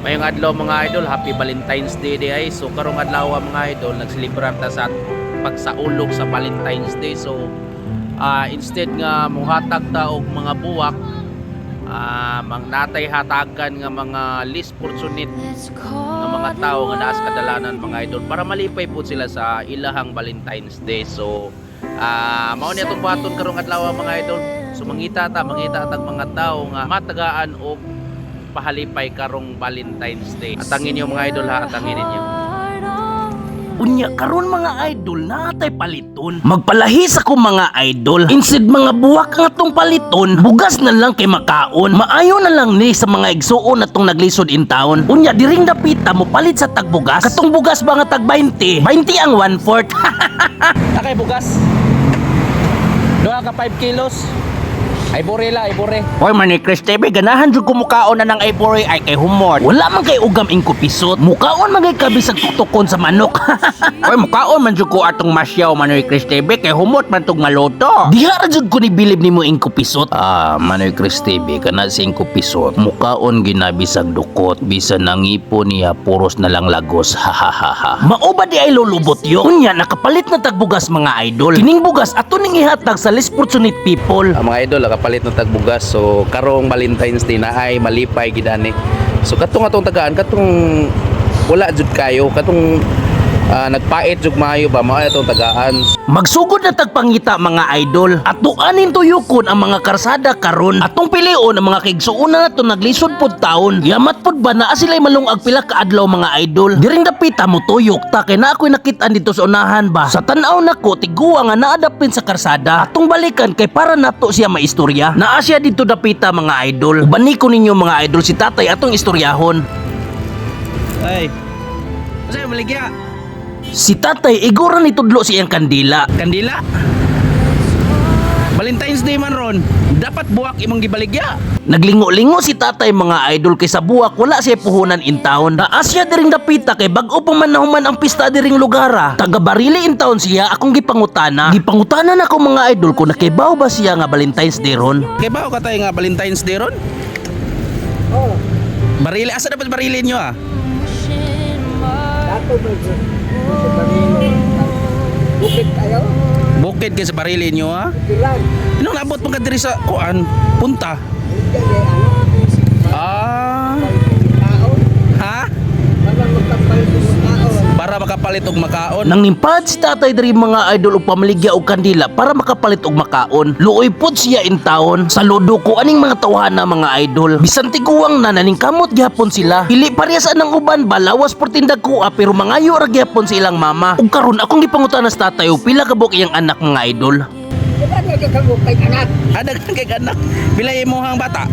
Mayong adlaw mga idol, happy Valentine's Day di ay. So karong adlaw mga idol, nagselebrar ta sa pagsaulog sa Valentine's Day. So instead nga muhatag ta og mga buwak, mang natay hatagan nga mga least fortunate nga mga tao nga naas kadalanan mga idol para malipay po sila sa ilahang Valentine's Day. So mao ni atong buhaton karong adlaw mga idol. So mangita tag mga tao nga matagaan og pahalipay karong Valentine's Day. Atangin niyo mga idol ha, atangin ninyo. Unya karon mga idol natay paliton. Magpalahis ako mga idol. Instead mga buwak nga tong paliton, bugas na lang kay makaon. Maayo na lang ni sa mga igsuon na tong naglisod in town. Unya diring dapita mo palit sa tagbugas. Katong bugas ba nga tag 20? 20 ang 1/4. Takay bugas. Doha ka 5 kilos. Ay bore. Hoy man ni Chris TV, ganahan jud ko mukaon na ng ivory ay kay humor. Wala man kay ugam ingko pisot. Mukaon man kay kabisag tuktukon sa manok. Hoy mukaon man jud ko atong masyaw man ni Chris TV kay humot man tug maloto. Diha ra jud ko ni bilib nimo ingko pisot. Man ni Chris TV kana si ingko pisot. Mukaon ginabisag dukot bisan nangipo niya puros na lang lagos. Hahaha. Mao ba di ay lulubot yo? Unya nakapalit na tagbugas mga idol. Kining bugas ato ning ihatag sa less fortunate people. Mga idol, palit ng tagbugas. So karong Valentine's Day na ay malipay gidani. So katong atong tagaan, katong wala jud kayo, katong nagpait jud maayo ba mao atong tagaan. Magsugod na tagpangita mga idol. Atuanin tuyukon ang mga karsada karon. Atong pilion ang mga kaigsuuna nato naglisod pod taon. Yamat pod ba na sila'y malungag pila ka adlaw mga idol. Diring dapita mo tuyok ta kay na ako'y nakitaan dito sa unahan ba. Sa tan-aw nako tiguwa nga naadapin sa karsada. Atong balikan kay para nato siya maistorya. Naa siya dito dapita mga idol. Bani ko ninyo mga idol si tatay atong istoryahon. Ay. Kasi maligya. Si tatay igura ni tudlo siyang kandila. Kandila. Valentine's Day man ron. Dapat buwak imong gibaligya. Naglingo-lingo si tatay mga idol kay sa buwak wala siya puhunan in town. Naas siya diring dapita kay bag-o pa man nahuman ang pista diring lugara. Taga Barili in town siya akong gipangutana. Gipangutanan ako mga idol kung nakibaw ba siya nga Valentine's Day ron. Kay bao ka tayo nga Valentine's Day ron? Oh, Barili, asa dapat barili nyo dato ba dyan? Sa Barilo. Bukit kayo? Bukid kay sa barili nyo Kilan? Inong nabot mo ka diri sa kuan, punta. Hindi Ah, taon. ha? Parang magkapalit ng taon. Para makapalit og makaon. Nang nimpad si tatay diri mga idol og pamaligya og kandila para makapalit og makaon. Luoy pud siya in town. Saludo ko aning mga tawhana mga idol. Bisan tiguang na naning kamot gyapon sila. Dili parehas anang uban balawas por tindag kuha pero mangayo ra gyapon sa ilang mama. Ug karon akong gipangutana sa tatay og pila ka buok iyang anak mga idol. Diba na kakabuk kay anak? Ada kay anak. Bila imong bata?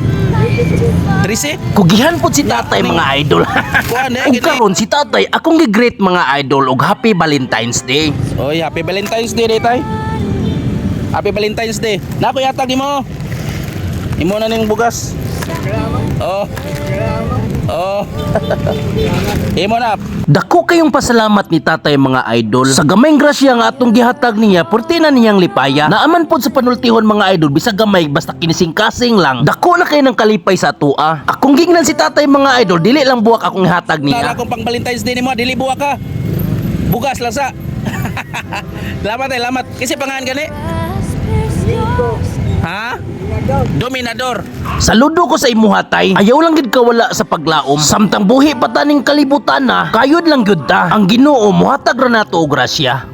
13? Kugihan po si tatay mga idol. Kuan Ug karon si tatay akong gi-greet mga idol og happy Valentine's Day. Oy, happy Valentine's Day tay. Happy Valentine's Day. Nako yatag nimo. Imo na ning bugas. Salamat. Oh, Salamat. oh. Imo na. Dako kayong pasalamat ni tatay mga idol. Sa gamayng grasya nga atong gihatag niya, purtina niyang lipaya. Naaman pod sa panultihon mga idol, bisag gamay basta kinising-kasing lang. Dako na kay ng kalipay sa atua. Akong gingnan si tatay mga idol, dili lang buwak akong ihatag Tara niya. kung pang Valentine's Day nimo, dili buwa ka. Bugas lang sa. Lamat ay lamat. Kasi pangalan gani? Linggo. Ha? Inadog. Dominador. Saludo ko sa imuhatay. Ayaw lang gid kawala sa paglaom. Samtang buhi pataning kalibutan na, kayod lang gyud ta. Ang Ginoo mohatag ra nato og grasya.